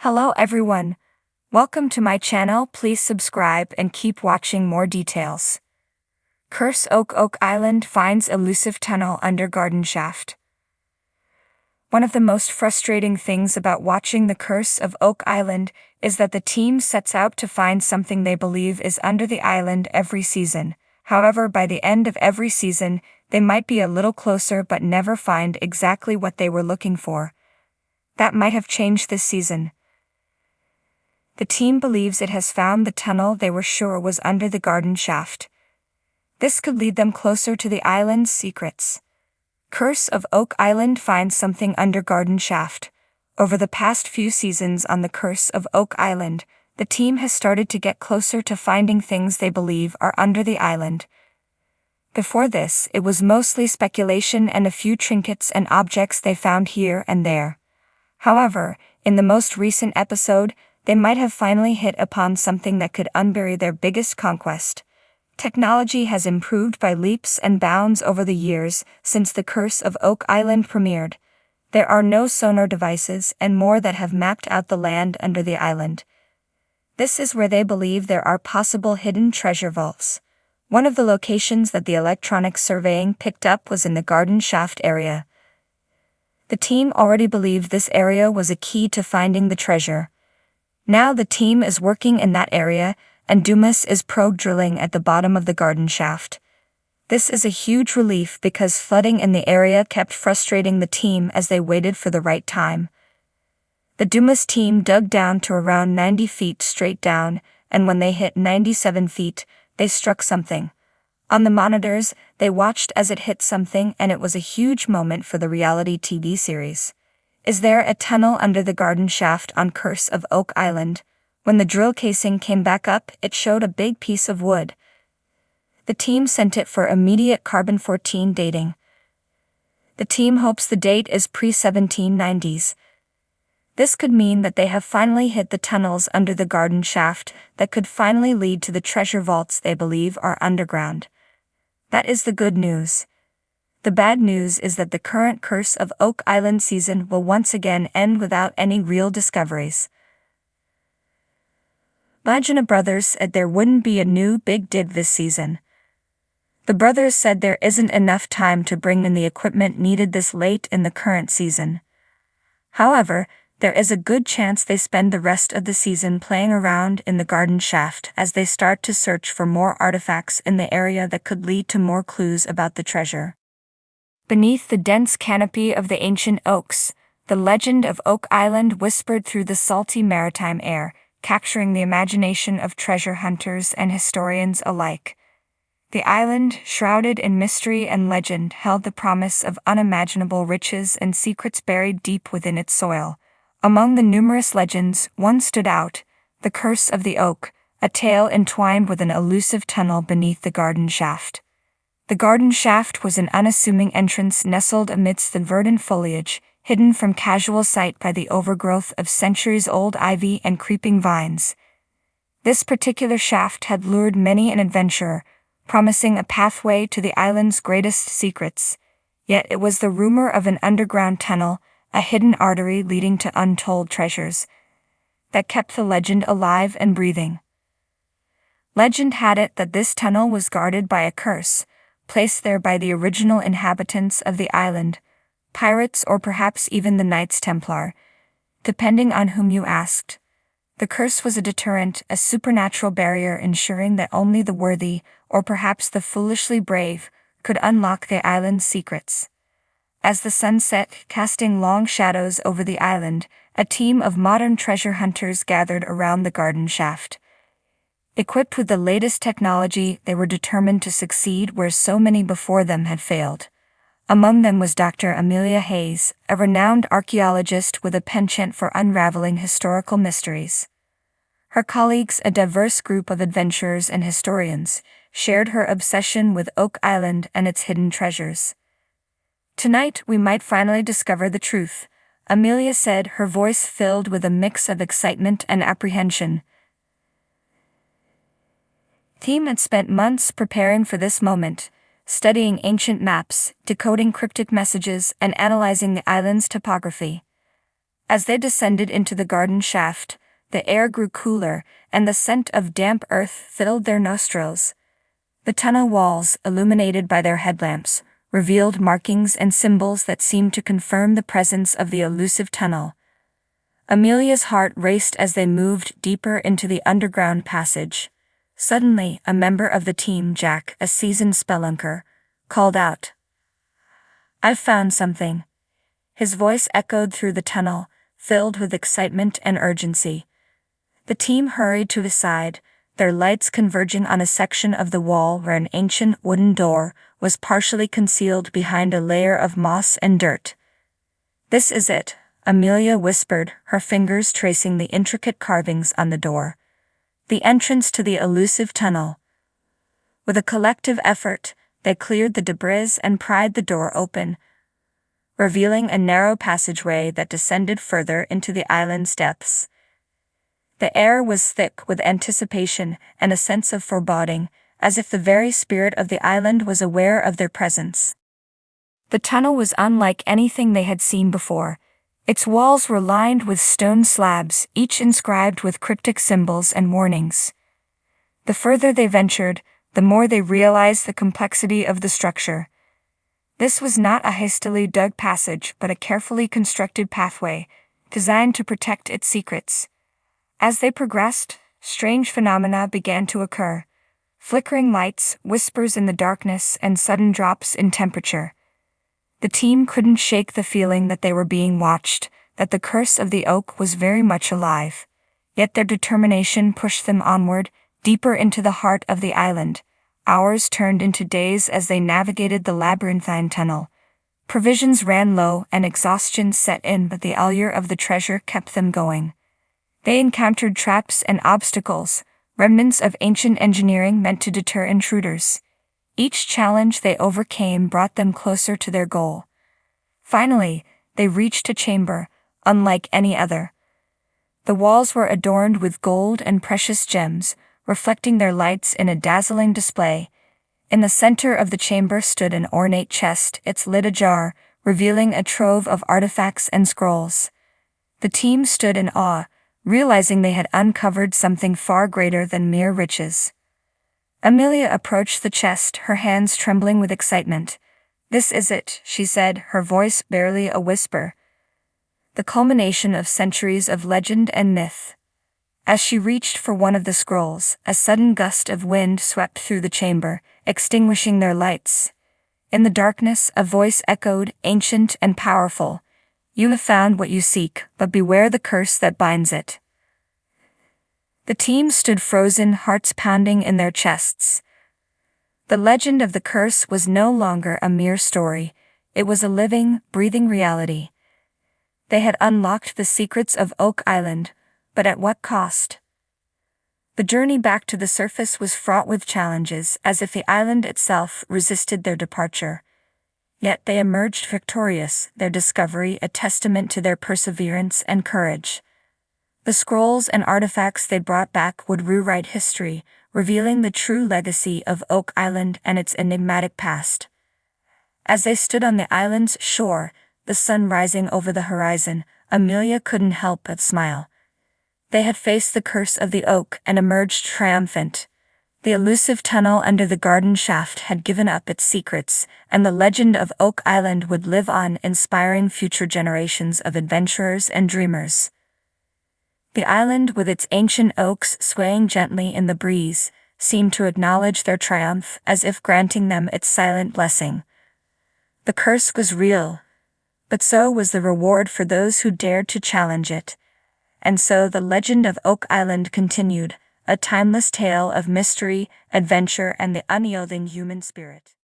Hello everyone. Welcome to my channel. Please subscribe and keep watching more details. Curse Oak Island finds elusive tunnel under garden shaft. One of the most frustrating things about watching The Curse of Oak Island is that the team sets out to find something they believe is under the island every season. However, by the end of every season, they might be a little closer but never find exactly what they were looking for. That might have changed this season. The team believes it has found the tunnel they were sure was under the garden shaft. This could lead them closer to the island's secrets. Curse of Oak Island finds something under garden shaft. Over the past few seasons on The Curse of Oak Island, the team has started to get closer to finding things they believe are under the island. Before this, it was mostly speculation and a few trinkets and objects they found here and there. However, in the most recent episode, they might have finally hit upon something that could unbury their biggest conquest. Technology has improved by leaps and bounds over the years since The Curse of Oak Island premiered. There are no sonar devices and more that have mapped out the land under the island. This is where they believe there are possible hidden treasure vaults. One of the locations that the electronic surveying picked up was in the garden shaft area. The team already believed this area was a key to finding the treasure. Now the team is working in that area, and Dumas is probe drilling at the bottom of the garden shaft. This is a huge relief because flooding in the area kept frustrating the team as they waited for the right time. The Dumas team dug down to around 90 feet straight down, and when they hit 97 feet, they struck something. On the monitors, they watched as it hit something, and it was a huge moment for the reality TV series. Is there a tunnel under the garden shaft on Curse of Oak Island? When the drill casing came back up, it showed a big piece of wood. The team sent it for immediate carbon-14 dating. The team hopes the date is pre-1790s. This could mean that they have finally hit the tunnels under the garden shaft that could finally lead to the treasure vaults they believe are underground. That is the good news. The bad news is that the current Curse of Oak Island season will once again end without any real discoveries. Lagina brothers said there wouldn't be a new big dig this season. The brothers said there isn't enough time to bring in the equipment needed this late in the current season. However, there is a good chance they spend the rest of the season playing around in the garden shaft as they start to search for more artifacts in the area that could lead to more clues about the treasure. Beneath the dense canopy of the ancient oaks, the legend of Oak Island whispered through the salty maritime air, capturing the imagination of treasure hunters and historians alike. The island, shrouded in mystery and legend, held the promise of unimaginable riches and secrets buried deep within its soil. Among the numerous legends, one stood out: the Curse of the Oak, a tale entwined with an elusive tunnel beneath the garden shaft. The garden shaft was an unassuming entrance nestled amidst the verdant foliage, hidden from casual sight by the overgrowth of centuries-old ivy and creeping vines. This particular shaft had lured many an adventurer, promising a pathway to the island's greatest secrets. Yet it was the rumor of an underground tunnel, a hidden artery leading to untold treasures, that kept the legend alive and breathing. Legend had it that this tunnel was guarded by a curse, placed there by the original inhabitants of the island, pirates or perhaps even the Knights Templar, depending on whom you asked. The curse was a deterrent, a supernatural barrier ensuring that only the worthy, or perhaps the foolishly brave, could unlock the island's secrets. As the sun set, casting long shadows over the island, a team of modern treasure hunters gathered around the garden shaft. Equipped with the latest technology, they were determined to succeed where so many before them had failed. Among them was Dr. Amelia Hayes, a renowned archaeologist with a penchant for unraveling historical mysteries. Her colleagues, a diverse group of adventurers and historians, shared her obsession with Oak Island and its hidden treasures. "Tonight we might finally discover the truth," Amelia said, her voice filled with a mix of excitement and apprehension. The team had spent months preparing for this moment, studying ancient maps, decoding cryptic messages, and analyzing the island's topography. As they descended into the garden shaft, the air grew cooler, and the scent of damp earth filled their nostrils. The tunnel walls, illuminated by their headlamps, revealed markings and symbols that seemed to confirm the presence of the elusive tunnel. Amelia's heart raced as they moved deeper into the underground passage. Suddenly, a member of the team, Jack, a seasoned spelunker, called out, "I've found something." His voice echoed through the tunnel, filled with excitement and urgency. The team hurried to his side, their lights converging on a section of the wall where an ancient wooden door was partially concealed behind a layer of moss and dirt. "This is it," Amelia whispered, her fingers tracing the intricate carvings on the door. "The entrance to the elusive tunnel." With a collective effort, they cleared the debris and pried the door open, revealing a narrow passageway that descended further into the island's depths. The air was thick with anticipation and a sense of foreboding, as if the very spirit of the island was aware of their presence. The tunnel was unlike anything they had seen before. Its walls were lined with stone slabs, each inscribed with cryptic symbols and warnings. The further they ventured, the more they realized the complexity of the structure. This was not a hastily dug passage but a carefully constructed pathway, designed to protect its secrets. As they progressed, strange phenomena began to occur. Flickering lights, whispers in the darkness, and sudden drops in temperature. The team couldn't shake the feeling that they were being watched, that the curse of the oak was very much alive. Yet their determination pushed them onward, deeper into the heart of the island. Hours turned into days as they navigated the labyrinthine tunnel. Provisions ran low and exhaustion set in, but the allure of the treasure kept them going. They encountered traps and obstacles, remnants of ancient engineering meant to deter intruders. Each challenge they overcame brought them closer to their goal. Finally, they reached a chamber, unlike any other. The walls were adorned with gold and precious gems, reflecting their lights in a dazzling display. In the center of the chamber stood an ornate chest, its lid ajar, revealing a trove of artifacts and scrolls. The team stood in awe, realizing they had uncovered something far greater than mere riches. Amelia approached the chest, her hands trembling with excitement. "This is it," she said, her voice barely a whisper. "The culmination of centuries of legend and myth." As she reached for one of the scrolls, a sudden gust of wind swept through the chamber, extinguishing their lights. In the darkness, a voice echoed, ancient and powerful. "You have found what you seek, but beware the curse that binds it." The team stood frozen, hearts pounding in their chests. The legend of the curse was no longer a mere story, it was a living, breathing reality. They had unlocked the secrets of Oak Island, but at what cost? The journey back to the surface was fraught with challenges, as if the island itself resisted their departure. Yet they emerged victorious, their discovery a testament to their perseverance and courage. The scrolls and artifacts they brought back would rewrite history, revealing the true legacy of Oak Island and its enigmatic past. As they stood on the island's shore, the sun rising over the horizon, Amelia couldn't help but smile. They had faced the curse of the oak and emerged triumphant. The elusive tunnel under the garden shaft had given up its secrets, and the legend of Oak Island would live on, inspiring future generations of adventurers and dreamers. The island, with its ancient oaks swaying gently in the breeze, seemed to acknowledge their triumph, as if granting them its silent blessing. The curse was real, but so was the reward for those who dared to challenge it. And so the legend of Oak Island continued, a timeless tale of mystery, adventure, and the unyielding human spirit.